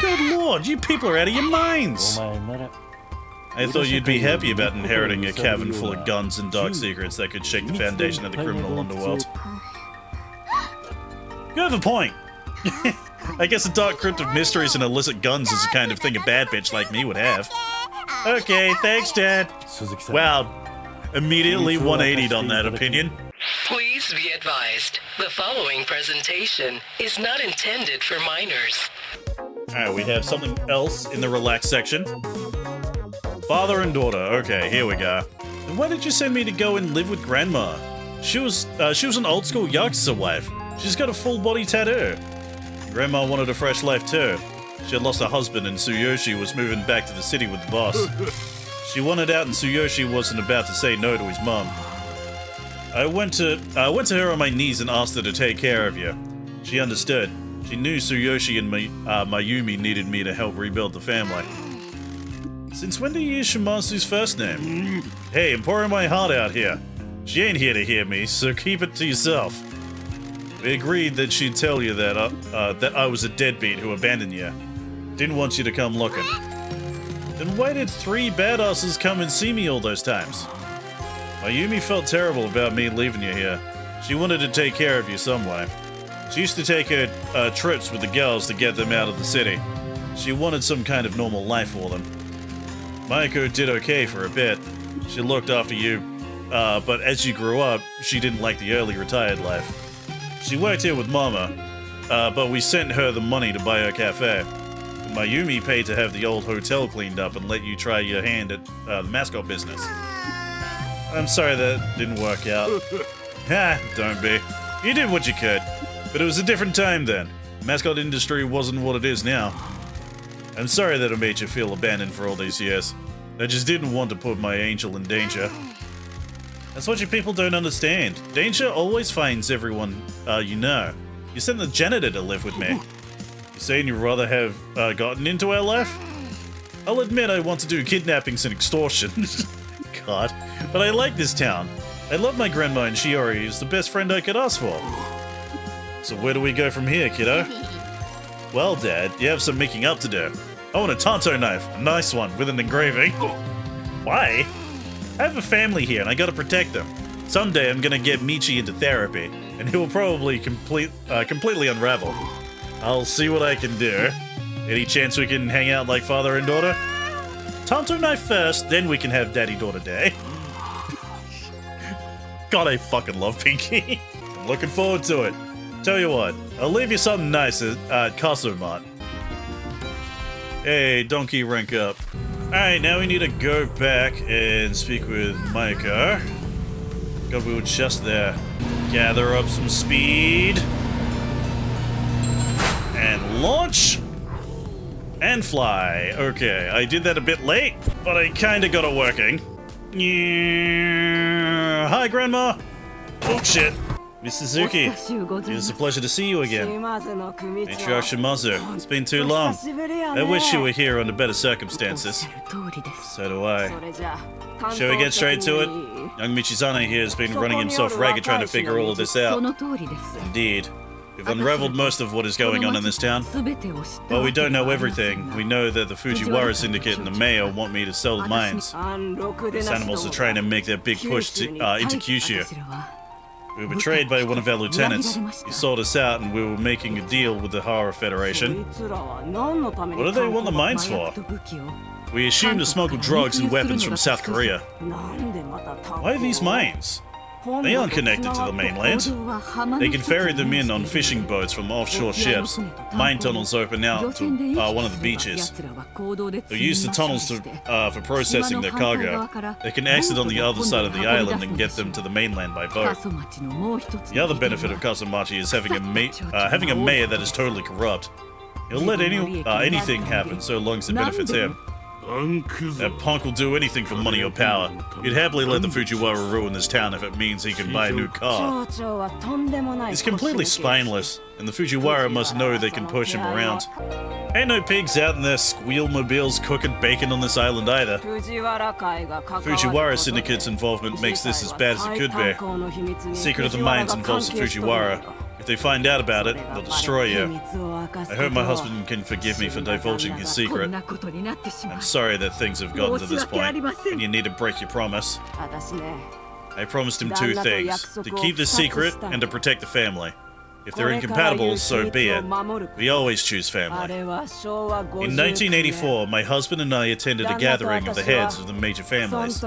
Good lord, you people are out of your minds! I thought you'd be happy about inheriting a cavern full of guns and dark secrets that could shake the foundation of the criminal underworld. You have a point! I guess a dark crypt of mysteries and illicit guns is the kind of thing a bad bitch like me would have. Okay, thanks, Dad. Wow, immediately 180'd on that opinion. Please be advised, the following presentation is not intended for minors. Alright, we have something else in the relax section. Father and daughter. Okay, here we go. And why did you send me to go and live with Grandma? She was an old school Yakuza wife. She's got a full body tattoo. Grandma wanted a fresh life too. She had lost her husband and Tsuyoshi was moving back to the city with the boss. She wanted out and Tsuyoshi wasn't about to say no to his mum. I went to her on my knees and asked her to take care of you. She understood. She knew Tsuyoshi and Mayumi needed me to help rebuild the family. Since when do you use Shimazu's first name? Hey, I'm pouring my heart out here. She ain't here to hear me, so keep it to yourself. We agreed that she'd tell you that I was a deadbeat who abandoned you. Didn't want you to come looking. Then why did 3 badasses come and see me all those times? Mayumi felt terrible about me leaving you here. She wanted to take care of you some way. She used to take her trips with the girls to get them out of the city. She wanted some kind of normal life for them. Mayako did okay for a bit. She looked after you, but as you grew up, she didn't like the early retired life. She worked here with Mama, but we sent her the money to buy her cafe. Mayumi paid to have the old hotel cleaned up and let you try your hand at the Mascot business. I'm sorry that didn't work out. Ha, don't be. You did what you could, but it was a different time then. The Mascot industry wasn't what it is now. I'm sorry that it made you feel abandoned for all these years. I just didn't want to put my angel in danger. That's what you people don't understand. Danger always finds everyone you know. You sent the janitor to live with me. You saying you'd rather have gotten into our life? I'll admit I want to do kidnappings and extortion. God. But I like this town. I love my grandma and Shiori is the best friend I could ask for. So where do we go from here, kiddo? Well, Dad, you have some making up to do. I want a tanto knife, a nice one, with an engraving. Why? I have a family here and I gotta protect them. Someday I'm gonna get Michi into therapy, and he will probably completely unravel. I'll see what I can do. Any chance we can hang out like father and daughter? Tanto knife first, then we can have daddy-daughter day. God, I fucking love Pinky. I'm looking forward to it. Tell you what, I'll leave you something nice at Kaso-Machi. Hey, donkey, rank up. Alright, now we need to go back and speak with Mayako. God, we were just there. Gather up some speed. And launch. And fly. Okay, I did that a bit late, but I kinda got it working. Yeah. Hi, Grandma. Oh, shit. Miss Suzuki, it is a pleasure to see you again. Matriarch Shimazu, it's been too long. I wish you were here under better circumstances. So do I. Shall we get straight to it? Young Michizane here has been running himself ragged trying to figure all of this out. Indeed. We've unraveled most of what is going on in this town. While we don't know everything, we know that the Fujiwara Syndicate and the mayor want me to sell the mines. These animals are trying to make their big push into Kyushu. We were betrayed by one of our lieutenants. He sold us out and we were making a deal with the Hara Federation. What do they want the mines for? We assumed to smuggle drugs and weapons from South Korea. Why these mines? They aren't connected to the mainland. They can ferry them in on fishing boats from offshore ships. Mine tunnels open out to one of the beaches. They'll use the tunnels for processing their cargo. They can exit on the other side of the island and get them to the mainland by boat. The other benefit of Kaso-Machi is having a mayor that is totally corrupt. He'll let anything happen so long as it benefits him. That punk will do anything for money or power. He'd happily let the Fujiwara ruin this town if it means he can buy a new car. He's completely spineless, and the Fujiwara must know they can push him around. Ain't no pigs out in their squeal-mobiles cooking bacon on this island either. Fujiwara Syndicate's involvement makes this as bad as it could be. The secret of the mines involves the Fujiwara. If they find out about it, they'll destroy you. I hope my husband can forgive me for divulging his secret. I'm sorry that things have gotten to this point, and you need to break your promise. I promised him two things, to keep the secret and to protect the family. If they're incompatible, so be it. We always choose family. In 1984, my husband and I attended a gathering of the heads of the major families.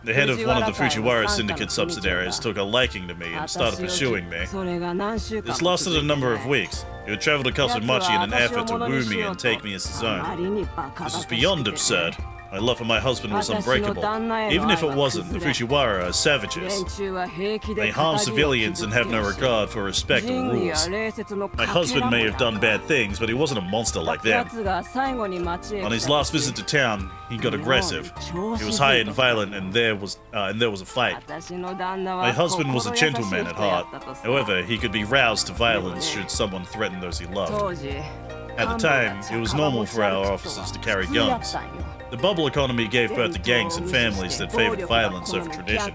The head of one of the Fujiwara syndicate subsidiaries took a liking to me and started pursuing me. This lasted a number of weeks. He would travel to Kaso-Machi in an effort to woo me and take me as his own. This is beyond absurd. My love for my husband was unbreakable. Even if it wasn't, the Fujiwara are savages. They harm civilians and have no regard for respect or rules. My husband may have done bad things, but he wasn't a monster like them. On his last visit to town, he got aggressive. He was high and violent, and there was a fight. My husband was a gentleman at heart. However, he could be roused to violence should someone threaten those he loved. At the time, it was normal for our officers to carry guns. The bubble economy gave birth to gangs and families that favored violence over tradition.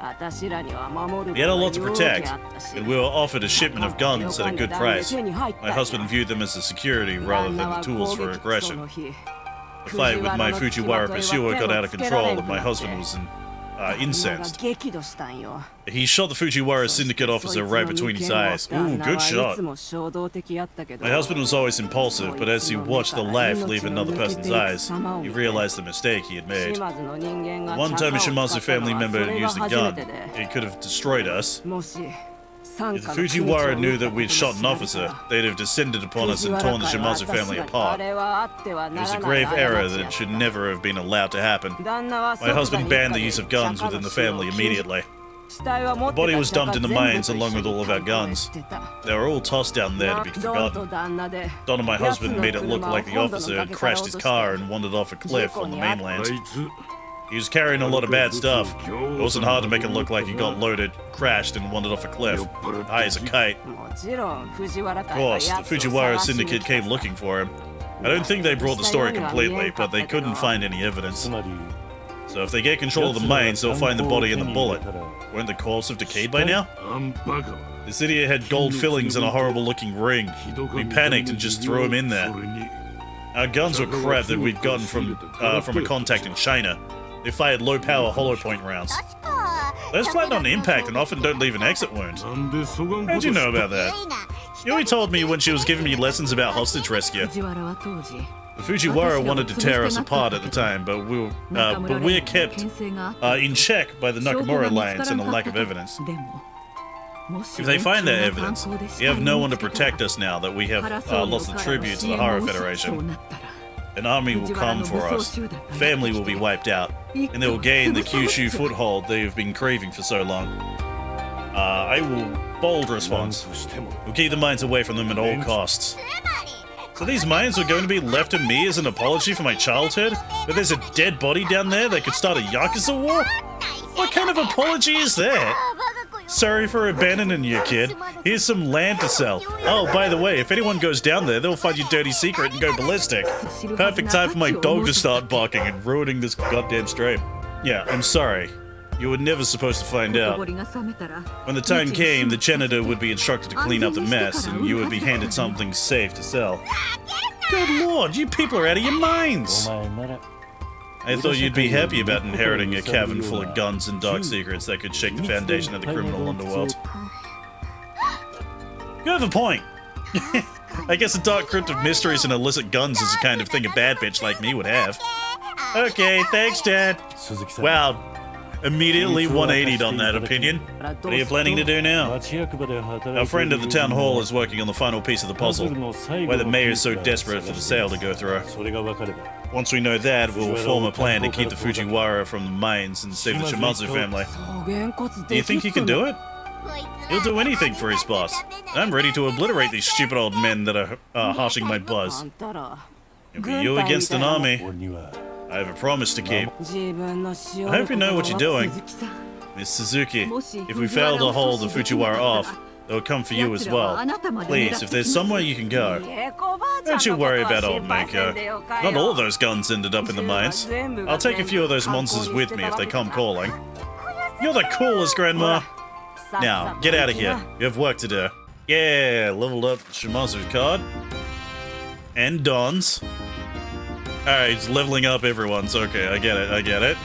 We had a lot to protect, and we were offered a shipment of guns at a good price. My husband viewed them as a security rather than the tools for aggression. The fight with my Fujiwara pursuer got out of control, and my husband was incensed. He shot the Fujiwara syndicate officer right between his eyes. Ooh, good shot. My husband was always impulsive, but as he watched the life leave another person's eyes, he realized the mistake he had made. One time a Shimazu family member used a gun. It could have destroyed us. If the Fujiwara knew that we'd shot an officer, they'd have descended upon us and torn the Shimazu family apart. It was a grave error that should never have been allowed to happen. My husband banned the use of guns within the family immediately. The body was dumped in the mines along with all of our guns. They were all tossed down there to be forgotten. Don, my husband, made it look like the officer had crashed his car and wandered off a cliff on the mainland. He was carrying a lot of bad stuff. It wasn't hard to make it look like he got loaded, crashed, and wandered off a cliff, high as a kite. Of course, the Fujiwara syndicate came looking for him. I don't think they brought the story completely, but they couldn't find any evidence. So if they get control of the mines, they'll find the body and the bullet. Won't the corpse have decayed by now? This idiot had gold fillings and a horrible-looking ring. We panicked and just threw him in there. Our guns were crap that we'd gotten from a contact in China. They fired low-power hollow point rounds. Those flatten on impact and often don't leave an exit wound. How'd you know about that? Yui told me when she was giving me lessons about hostage rescue. The Fujiwara wanted to tear us apart at the time, but we're kept in check by the Nakamura Alliance and a lack of evidence. If they find that evidence, we have no one to protect us now that we have lost the tribute to the Hara Federation. An army will come for us, family will be wiped out, and they will gain the Kyushu foothold they have been craving for so long. I will bold response. We'll keep the mines away from them at all costs. So these mines are going to be left to me as an apology for my childhood? But there's a dead body down there that could start a Yakuza war? What kind of apology is that? Sorry for abandoning you, kid. Here's some land to sell. Oh, by the way, if anyone goes down there, they'll find your dirty secret and go ballistic. Perfect time for my dog to start barking and ruining this goddamn stream. Yeah, I'm sorry. You were never supposed to find out. When the time came, the janitor would be instructed to clean up the mess, and you would be handed something safe to sell. Good lord, you people are out of your minds! I thought you'd be happy about inheriting a cavern full of guns and dark secrets that could shake the foundation of the criminal underworld. You have a point. I guess a dark crypt of mysteries and illicit guns is the kind of thing a bad bitch like me would have. Okay, thanks, Dad. Wow, immediately 180'd on that opinion. What are you planning to do now? Our friend at the town hall is working on the final piece of the puzzle, why the mayor is so desperate for the sale to go through. Once we know that, we'll form a plan to keep the Fujiwara from the mines and save the Shimazu family. Do you think he can do it? He'll do anything for his boss. I'm ready to obliterate these stupid old men that are harshing my buzz. It'll be you against an army. I have a promise to keep. I hope you know what you're doing. Miss Suzuki, if we fail to hold the Fujiwara off, they'll come for you as well. Please, if there's somewhere you can go. Don't you worry about old Mako. Not all of those guns ended up in the mines. I'll take a few of those monsters with me if they come calling. You're the coolest, Grandma. Now, get out of here. You have work to do. Yeah, leveled up Shimazu's card. And Don's. Alright, he's leveling up everyone's. Okay, I get it.